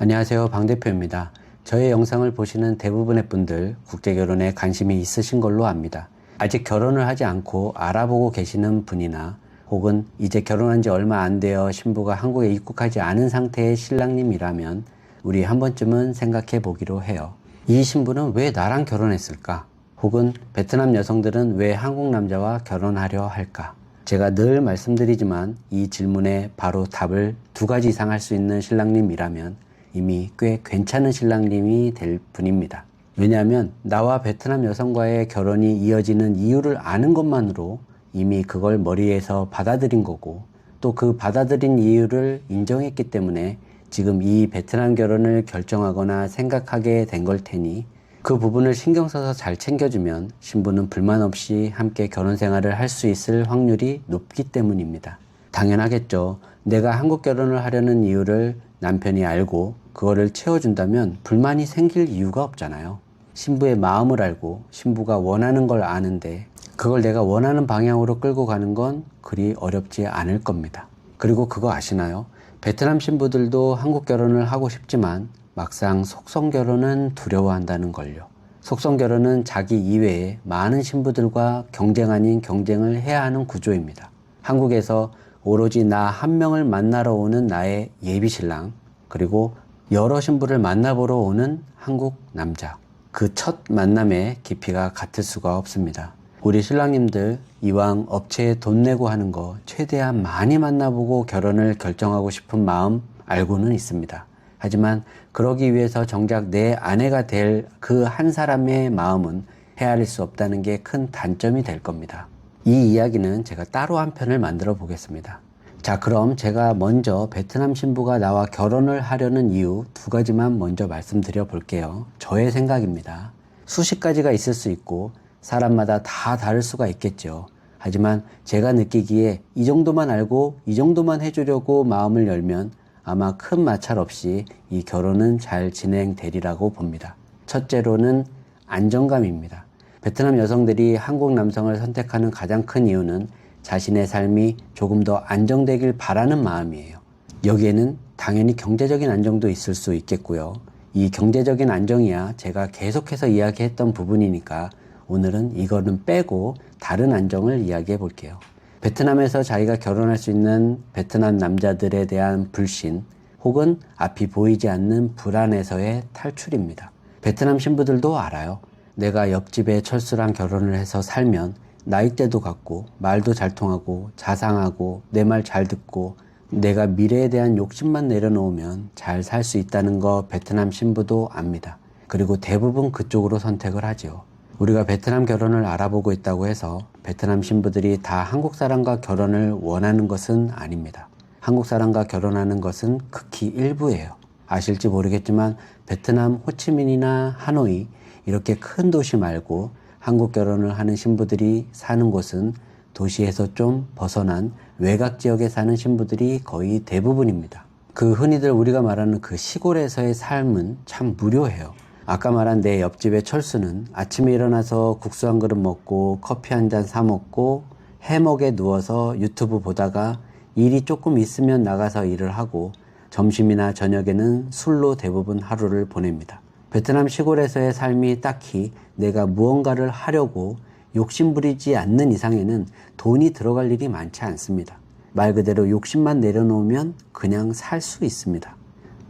안녕하세요, 방 대표입니다. 저의 영상을 보시는 대부분의 분들 국제결혼에 관심이 있으신 걸로 압니다. 아직 결혼을 하지 않고 알아보고 계시는 분이나 혹은 이제 결혼한 지 얼마 안 되어 신부가 한국에 입국하지 않은 상태의 신랑님이라면 우리 한 번쯤은 생각해 보기로 해요. 이 신부는 왜 나랑 결혼했을까? 혹은 베트남 여성들은 왜 한국 남자와 결혼하려 할까? 제가 늘 말씀드리지만 이 질문에 바로 답을 두 가지 이상 할 수 있는 신랑님이라면 이미 꽤 괜찮은 신랑님이 될 분입니다. 왜냐하면 나와 베트남 여성과의 결혼이 이어지는 이유를 아는 것만으로 이미 그걸 머리에서 받아들인 거고, 또 그 받아들인 이유를 인정했기 때문에 지금 이 베트남 결혼을 결정하거나 생각하게 된 걸 테니 그 부분을 신경 써서 잘 챙겨주면 신부는 불만 없이 함께 결혼 생활을 할 수 있을 확률이 높기 때문입니다. 당연하겠죠. 내가 한국 결혼을 하려는 이유를 남편이 알고 그거를 채워준다면 불만이 생길 이유가 없잖아요. 신부의 마음을 알고 신부가 원하는 걸 아는데 그걸 내가 원하는 방향으로 끌고 가는 건 그리 어렵지 않을 겁니다. 그리고 그거 아시나요? 베트남 신부들도 한국 결혼을 하고 싶지만 막상 속성 결혼은 두려워한다는 걸요. 속성 결혼은 자기 이외에 많은 신부들과 경쟁 아닌 경쟁을 해야 하는 구조입니다. 한국에서 오로지 나 한 명을 만나러 오는 나의 예비신랑, 그리고 여러 신부를 만나보러 오는 한국 남자, 그 첫 만남의 깊이가 같을 수가 없습니다. 우리 신랑님들 이왕 업체에 돈 내고 하는 거 최대한 많이 만나보고 결혼을 결정하고 싶은 마음 알고는 있습니다. 하지만 그러기 위해서 정작 내 아내가 될 그 한 사람의 마음은 헤아릴 수 없다는 게 큰 단점이 될 겁니다. 이 이야기는 제가 따로 한 편을 만들어 보겠습니다. 자, 그럼 제가 먼저 베트남 신부가 나와 결혼을 하려는 이유 두 가지만 먼저 말씀드려 볼게요. 저의 생각입니다. 수십 가지가 있을 수 있고 사람마다 다 다를 수가 있겠죠. 하지만 제가 느끼기에 이 정도만 알고 이 정도만 해주려고 마음을 열면 아마 큰 마찰 없이 이 결혼은 잘 진행되리라고 봅니다. 첫째로는 안정감입니다. 베트남 여성들이 한국 남성을 선택하는 가장 큰 이유는 자신의 삶이 조금 더 안정되길 바라는 마음이에요. 여기에는 당연히 경제적인 안정도 있을 수 있겠고요. 이 경제적인 안정이야 제가 계속해서 이야기했던 부분이니까 오늘은 이거는 빼고 다른 안정을 이야기해 볼게요. 베트남에서 자기가 결혼할 수 있는 베트남 남자들에 대한 불신 혹은 앞이 보이지 않는 불안에서의 탈출입니다. 베트남 신부들도 알아요. 내가 옆집에 철수랑 결혼을 해서 살면 나이대도 같고 말도 잘 통하고 자상하고 내 말 잘 듣고 내가 미래에 대한 욕심만 내려놓으면 잘 살 수 있다는 거 베트남 신부도 압니다. 그리고 대부분 그쪽으로 선택을 하죠. 우리가 베트남 결혼을 알아보고 있다고 해서 베트남 신부들이 다 한국 사람과 결혼을 원하는 것은 아닙니다. 한국 사람과 결혼하는 것은 극히 일부예요. 아실지 모르겠지만 베트남 호치민이나 하노이 이렇게 큰 도시 말고 한국 결혼을 하는 신부들이 사는 곳은 도시에서 좀 벗어난 외곽 지역에 사는 신부들이 거의 대부분입니다. 그 흔히들 우리가 말하는 그 시골에서의 삶은 참 무료해요. 아까 말한 내 옆집의 철수는 아침에 일어나서 국수 한 그릇 먹고 커피 한 잔 사 먹고 해먹에 누워서 유튜브 보다가 일이 조금 있으면 나가서 일을 하고 점심이나 저녁에는 술로 대부분 하루를 보냅니다. 베트남 시골에서의 삶이 딱히 내가 무언가를 하려고 욕심부리지 않는 이상에는 돈이 들어갈 일이 많지 않습니다. 말 그대로 욕심만 내려놓으면 그냥 살 수 있습니다.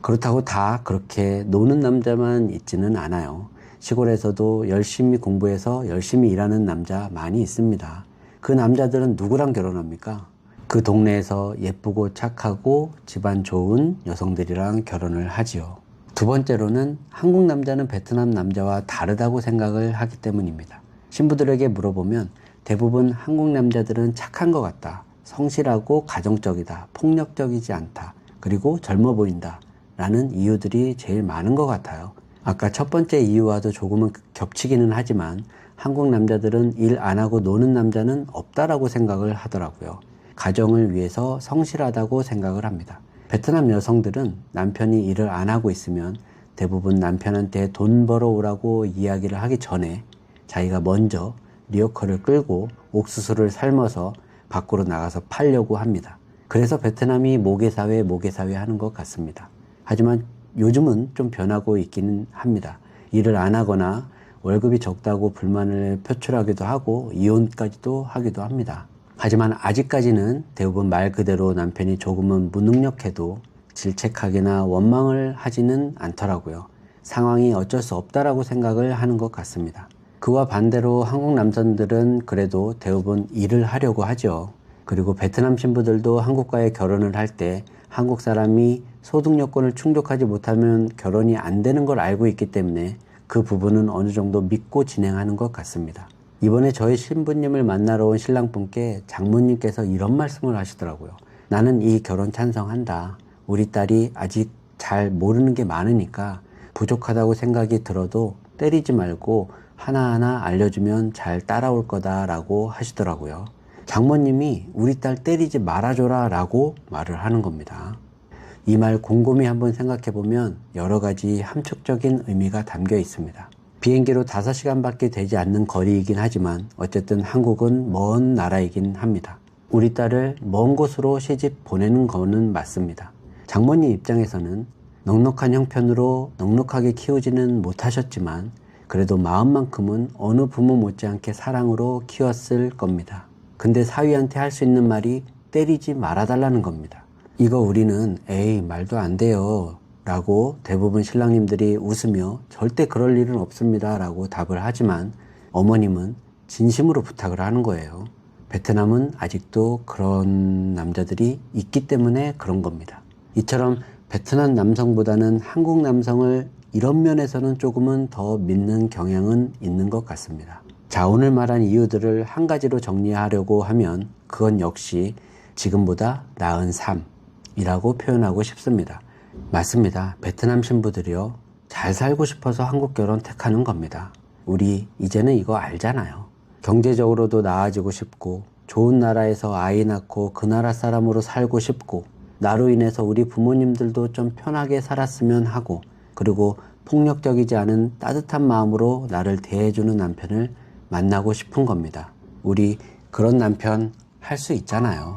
그렇다고 다 그렇게 노는 남자만 있지는 않아요. 시골에서도 열심히 공부해서 열심히 일하는 남자 많이 있습니다. 그 남자들은 누구랑 결혼합니까? 그 동네에서 예쁘고 착하고 집안 좋은 여성들이랑 결혼을 하지요. 두 번째로는 한국 남자는 베트남 남자와 다르다고 생각을 하기 때문입니다. 신부들에게 물어보면 대부분 한국 남자들은 착한 것 같다, 성실하고 가정적이다, 폭력적이지 않다, 그리고 젊어 보인다 라는 이유들이 제일 많은 것 같아요. 아까 첫 번째 이유와도 조금은 겹치기는 하지만 한국 남자들은 일 안 하고 노는 남자는 없다라고 생각을 하더라고요. 가정을 위해서 성실하다고 생각을 합니다. 베트남 여성들은 남편이 일을 안 하고 있으면 대부분 남편한테 돈 벌어오라고 이야기를 하기 전에 자기가 먼저 리어커를 끌고 옥수수를 삶아서 밖으로 나가서 팔려고 합니다. 그래서 베트남이 모계사회 하는 것 같습니다. 하지만 요즘은 좀 변하고 있기는 합니다. 일을 안 하거나 월급이 적다고 불만을 표출하기도 하고 이혼까지도 하기도 합니다. 하지만 아직까지는 대부분 말 그대로 남편이 조금은 무능력해도 질책하거나 원망을 하지는 않더라고요. 상황이 어쩔 수 없다라고 생각을 하는 것 같습니다. 그와 반대로 한국 남성들은 그래도 대부분 일을 하려고 하죠. 그리고 베트남 신부들도 한국과의 결혼을 할 때 한국 사람이 소득 요건을 충족하지 못하면 결혼이 안 되는 걸 알고 있기 때문에 그 부분은 어느 정도 믿고 진행하는 것 같습니다. 이번에 저희 신부님을 만나러 온 신랑분께 장모님께서 이런 말씀을 하시더라고요. 나는 이 결혼 찬성한다. 우리 딸이 아직 잘 모르는 게 많으니까 부족하다고 생각이 들어도 때리지 말고 하나하나 알려주면 잘 따라올 거다라고 하시더라고요. 장모님이 우리 딸 때리지 말아줘라 라고 말을 하는 겁니다. 이 말 곰곰이 한번 생각해 보면 여러 가지 함축적인 의미가 담겨 있습니다. 비행기로 5시간 밖에 되지 않는 거리이긴 하지만 어쨌든 한국은 먼 나라이긴 합니다. 우리 딸을 먼 곳으로 시집 보내는 거는 맞습니다. 장모님 입장에서는 넉넉한 형편으로 넉넉하게 키우지는 못하셨지만 그래도 마음만큼은 어느 부모 못지않게 사랑으로 키웠을 겁니다. 근데 사위한테 할 수 있는 말이 때리지 말아달라는 겁니다. 이거 우리는 에이 말도 안 돼요 라고 대부분 신랑님들이 웃으며 절대 그럴 일은 없습니다 라고 답을 하지만 어머님은 진심으로 부탁을 하는 거예요. 베트남은 아직도 그런 남자들이 있기 때문에 그런 겁니다. 이처럼 베트남 남성보다는 한국 남성을 이런 면에서는 조금은 더 믿는 경향은 있는 것 같습니다. 자, 오늘 말한 이유들을 한 가지로 정리하려고 하면 그건 역시 지금보다 나은 삶이라고 표현하고 싶습니다. 맞습니다. 베트남 신부들이요. 잘 살고 싶어서 한국 결혼 택하는 겁니다. 우리 이제는 이거 알잖아요. 경제적으로도 나아지고 싶고 좋은 나라에서 아이 낳고 그 나라 사람으로 살고 싶고 나로 인해서 우리 부모님들도 좀 편하게 살았으면 하고 그리고 폭력적이지 않은 따뜻한 마음으로 나를 대해주는 남편을 만나고 싶은 겁니다. 우리 그런 남편 할 수 있잖아요.